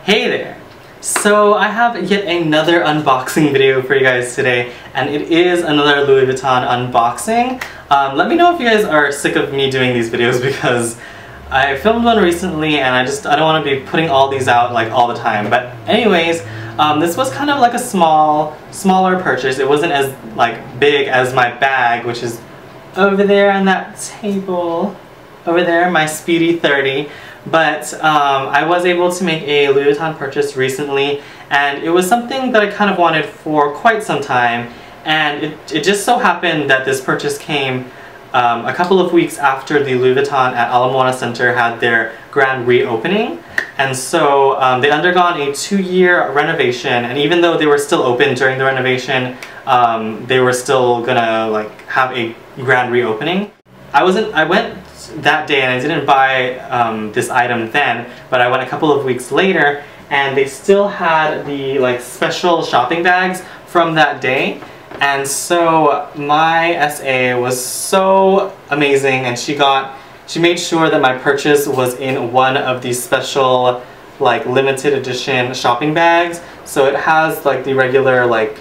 Hey there! So I have yet another unboxing video for you guys today, and it is another Louis Vuitton unboxing. Let me know if you guys are sick of me doing these videos because I filmed one recently and I don't want to be putting all these out like all the time. But anyways, this was kind of like a smaller purchase. It wasn't as like big as my bag, which is over there on that table. Over there, my Speedy 30. But I was able to make a Louis Vuitton purchase recently, and it was something that I kind of wanted for quite some time, and it just so happened that this purchase came a couple of weeks after the Louis Vuitton at Moana Center had their grand reopening. And so they undergone a 2-year renovation, and even though they were still open during the renovation, they were still gonna like have a grand reopening. I went that day and I didn't buy this item then, but I went a couple of weeks later and they still had the like special shopping bags from that day. And so my SA was so amazing, and she made sure that my purchase was in one of these special like limited edition shopping bags. So it has like the regular like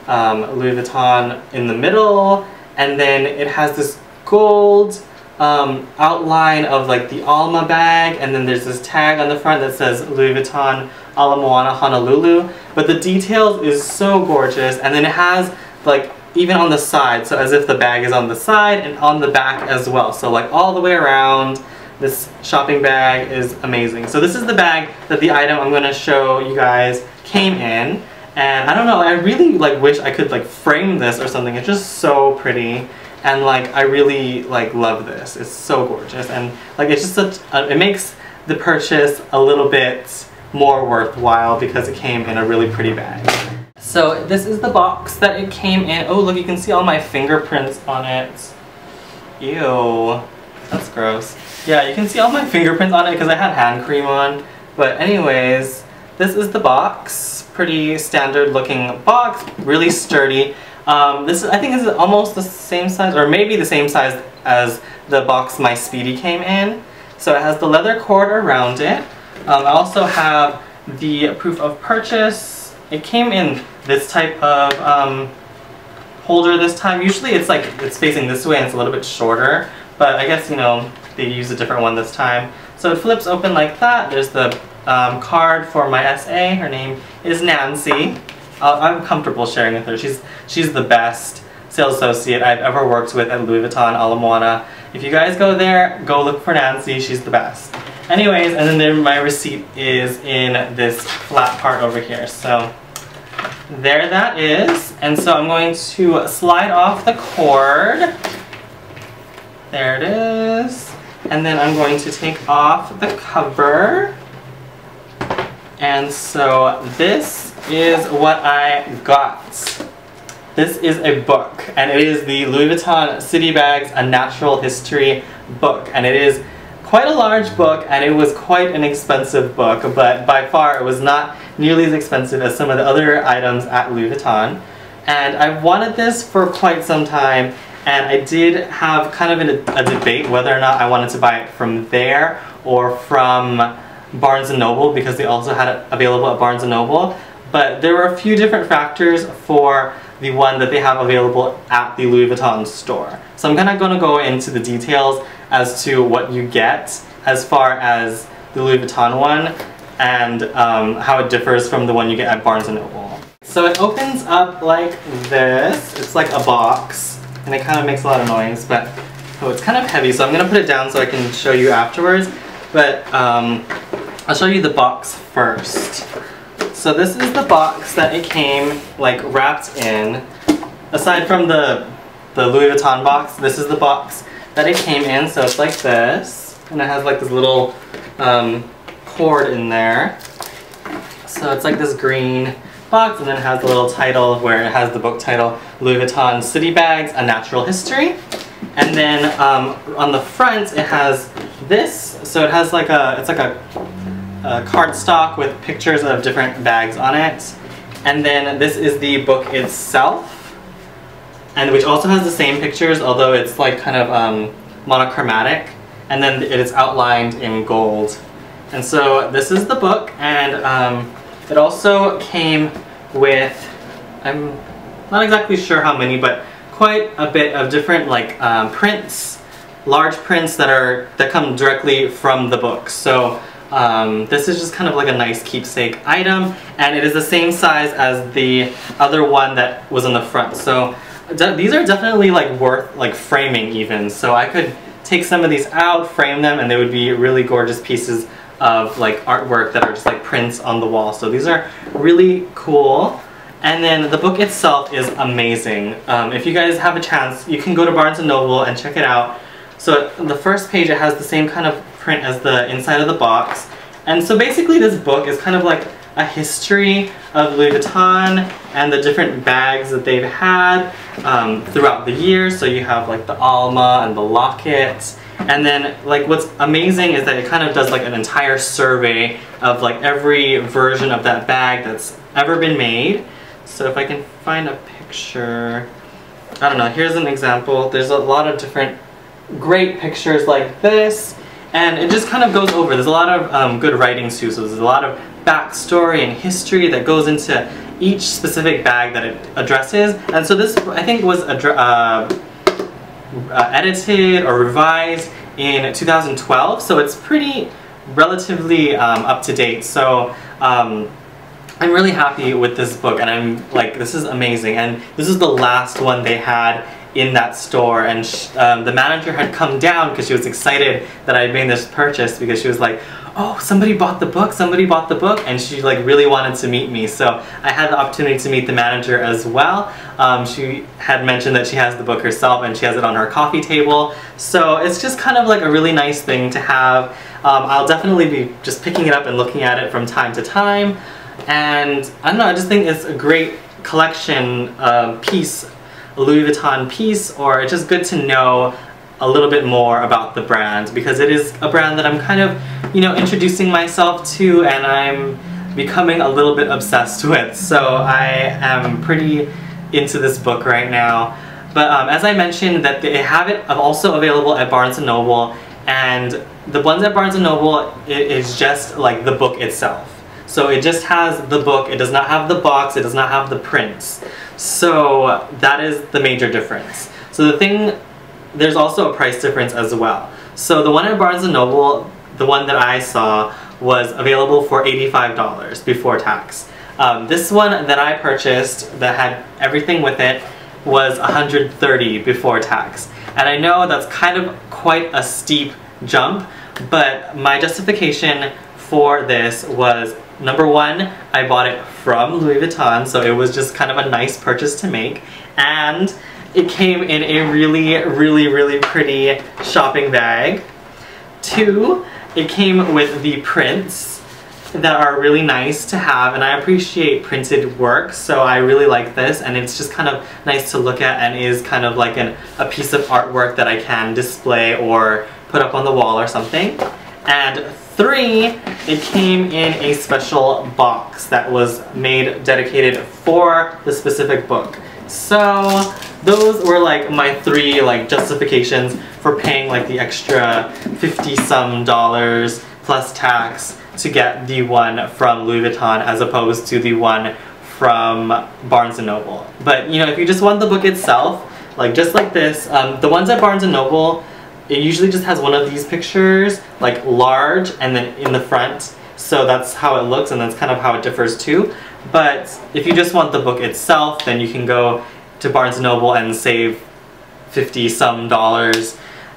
Louis Vuitton in the middle, and then it has this gold outline of like the Alma bag, and then there's this tag on the front that says Louis Vuitton Ala Moana Honolulu. But the details is so gorgeous, and then it has like even on the side, so as if the bag is on the side and on the back as well. So like all the way around, this shopping bag is amazing. So this is the bag that the item I'm going to show you guys came in, and I don't know, I really like wish I could like frame this or something. It's just so pretty. And like I really like love this. It's so gorgeous, and like it's just it makes the purchase a little bit more worthwhile because it came in a really pretty bag. So this is the box that it came in. Oh look, you can see all my fingerprints on it. Ew, that's gross. Yeah, you can see all my fingerprints on it because I had hand cream on. But anyways, this is the box. Pretty standard looking box, really sturdy. This I think is almost the same size, or maybe the same size as the box my Speedy came in. So it has the leather cord around it. I also have the proof of purchase. It came in this type of holder this time. Usually it's like it's facing this way and it's a little bit shorter, but I guess, you know, they used a different one this time. So it flips open like that. There's the card for my SA. Her name is Nancy. I'm comfortable sharing with her. She's the best sales associate I've ever worked with at Louis Vuitton Ala Moana. If you guys go there, go look for Nancy. She's the best. Anyways, and then my receipt is in this flat part over here. So there that is. And so I'm going to slide off the cord. There it is. And then I'm going to take off the cover. And so this is what I got. This is a book, and it is the Louis Vuitton City Bags A Natural History book, and it is quite a large book, and it was quite an expensive book, but by far it was not nearly as expensive as some of the other items at Louis Vuitton. And I've wanted this for quite some time, and I did have kind of a debate whether or not I wanted to buy it from there or from Barnes & Noble, because they also had it available at Barnes & Noble. But there were a few different factors for the one that they have available at the Louis Vuitton store. So I'm kind of going to go into the details as to what you get as far as the Louis Vuitton one, and how it differs from the one you get at Barnes & Noble. So it opens up like this. It's like a box, and it kind of makes a lot of noise, but oh, it's kind of heavy, so I'm going to put it down so I can show you afterwards. But I'll show you the box first. So this is the box that it came like wrapped in. Aside from the Louis Vuitton box, this is the box that it came in. So it's like this, and it has like this little cord in there. So it's like this green box, and then it has the little title where it has the book title, Louis Vuitton City Bags A Natural History. And then on the front it has this. So it has like it's like a cardstock with pictures of different bags on it. And then this is the book itself, and which also has the same pictures, although it's like kind of monochromatic. And then it is outlined in gold. And so this is the book, and it also came with, I'm not exactly sure how many, but quite a bit of different like prints, large prints that come directly from the book. So this is just kind of like a nice keepsake item, and it is the same size as the other one that was on the front. So these are definitely like worth like framing even. So I could take some of these out, frame them, and they would be really gorgeous pieces of like artwork that are just like prints on the wall. So these are really cool. And then the book itself is amazing. If you guys have a chance, you can go to Barnes & Noble and check it out. So the first page, it has the same kind of print as the inside of the box. And so basically this book is kind of like a history of Louis Vuitton and the different bags that they've had throughout the years. So you have like the Alma and the locket. And then like what's amazing is that it kind of does like an entire survey of like every version of that bag that's ever been made. So if I can find a picture, I don't know, here's an example. There's a lot of different great pictures like this, and it just kind of goes over. There's a lot of good writing too, so there's a lot of backstory and history that goes into each specific bag that it addresses. And so this, I think, was edited or revised in 2012, so it's pretty relatively up to date. So I'm really happy with this book, and I'm like, this is amazing. And this is the last one they had in that store, and the manager had come down because she was excited that I made this purchase, because she was like, oh, somebody bought the book, and she like really wanted to meet me. So I had the opportunity to meet the manager as well. She had mentioned that she has the book herself and she has it on her coffee table. So it's just kind of like a really nice thing to have. I'll definitely be just picking it up and looking at it from time to time. And I don't know, I just think it's a great collection piece, a Louis Vuitton piece, or it's just good to know a little bit more about the brand, because it is a brand that I'm kind of, you know, introducing myself to, and I'm becoming a little bit obsessed with. So I am pretty into this book right now. But as I mentioned, that they have it also available at Barnes & Noble, and the ones at Barnes & Noble, it is just like the book itself. So it just has the book, it does not have the box, it does not have the prints. So that is the major difference. So the thing, there's also a price difference as well. So the one at Barnes & Noble, the one that I saw, was available for $85 before tax. This one that I purchased that had everything with it was $130 before tax. And I know that's kind of quite a steep jump, but my justification for this was, number one, I bought it from Louis Vuitton, so it was just kind of a nice purchase to make, and it came in a really pretty shopping bag. Two, it came with the prints that are really nice to have, and I appreciate printed work, so I really like this, and it's just kind of nice to look at and is kind of like a piece of artwork that I can display or put up on the wall or something. And three, it came in a special box that was made dedicated for the specific book. So those were like my three like justifications for paying like the extra $50-some plus tax to get the one from Louis Vuitton as opposed to the one from Barnes & Noble. But you know, if you just want the book itself, like just like this, the ones at Barnes & Noble, it usually just has one of these pictures, like large, and then in the front. So that's how it looks, and that's kind of how it differs too. But if you just want the book itself, then you can go to Barnes & Noble and save $50-some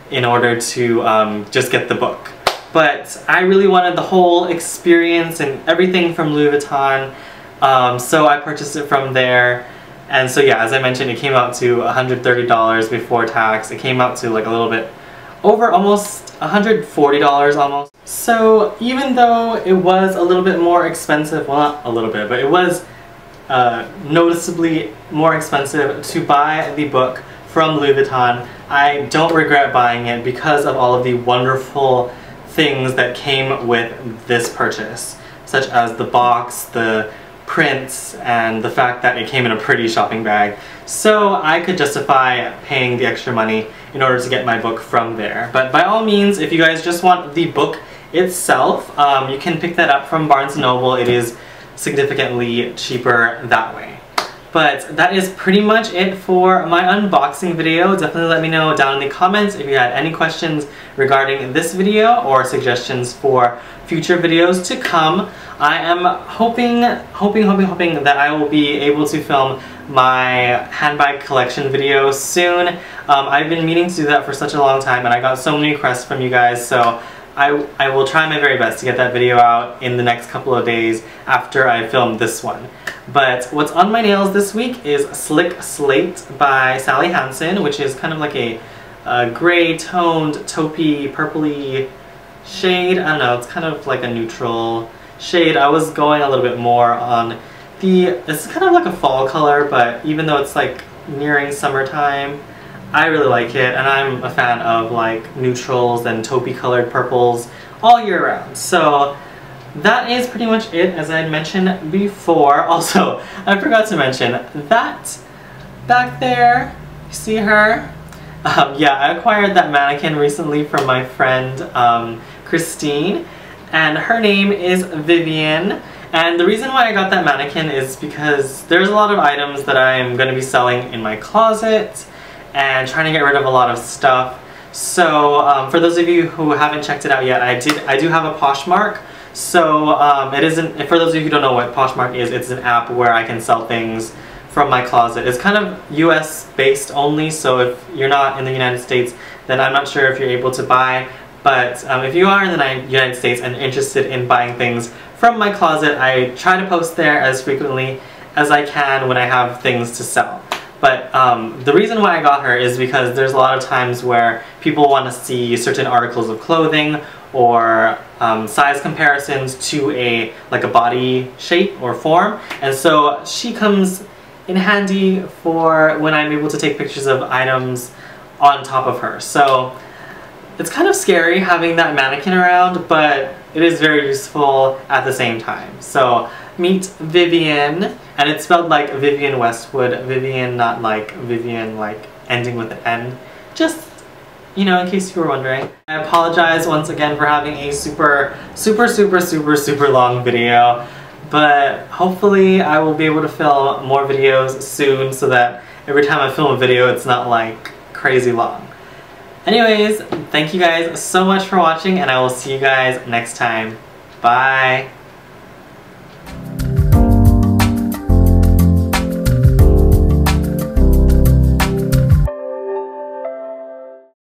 in order to just get the book. But I really wanted the whole experience and everything from Louis Vuitton, so I purchased it from there. And so yeah, as I mentioned, it came out to $130 before tax. It came out to like a little bit over almost $140 almost. So even though it was a little bit more expensive, well not a little bit, but it was noticeably more expensive to buy the book from Louis Vuitton, I don't regret buying it because of all of the wonderful things that came with this purchase, such as the box, the prints, and the fact that it came in a pretty shopping bag. So I could justify paying the extra money in order to get my book from there. But by all means, if you guys just want the book itself. You can pick that up from Barnes & Noble. It is significantly cheaper that way. But that is pretty much it for my unboxing video. Definitely let me know down in the comments if you had any questions regarding this video or suggestions for future videos to come. I am hoping that I will be able to film my handbag collection video soon. I've been meaning to do that for such a long time and I got so many requests from you guys, so I will try my very best to get that video out in the next couple of days after I film this one. But what's on my nails this week is Slick Slate by Sally Hansen, which is kind of like a gray toned, taupey, purpley shade. I don't know, it's kind of like a neutral shade. I was going a little bit more on it's kind of like a fall color, but even though it's like nearing summertime, I really like it, and I'm a fan of like neutrals and taupey colored purples all year round. So that is pretty much it, as I had mentioned before. Also, I forgot to mention that back there, you see her? Yeah, I acquired that mannequin recently from my friend Christine, and her name is Vivian. And the reason why I got that mannequin is because there's a lot of items that I'm going to be selling in my closet and trying to get rid of a lot of stuff. So for those of you who haven't checked it out yet, I do have a Poshmark. So it isn't, for those of you who don't know what Poshmark is, it's an app where I can sell things from my closet. It's kind of US based only, so if you're not in the United States, then I'm not sure if you're able to buy. But if you are in the United States and interested in buying things from my closet, I try to post there as frequently as I can when I have things to sell. But the reason why I got her is because there's a lot of times where people want to see certain articles of clothing or size comparisons to a body shape or form, and so she comes in handy for when I'm able to take pictures of items on top of her. So it's kind of scary having that mannequin around, but it is very useful at the same time. So meet Vivian, and it's spelled like Vivian Westwood. Vivian, not like Vivian like ending with an N. Just, you know, in case you were wondering. I apologize once again for having a super long video, but hopefully I will be able to film more videos soon so that every time I film a video it's not like crazy long. Anyways, thank you guys so much for watching, and I will see you guys next time. Bye!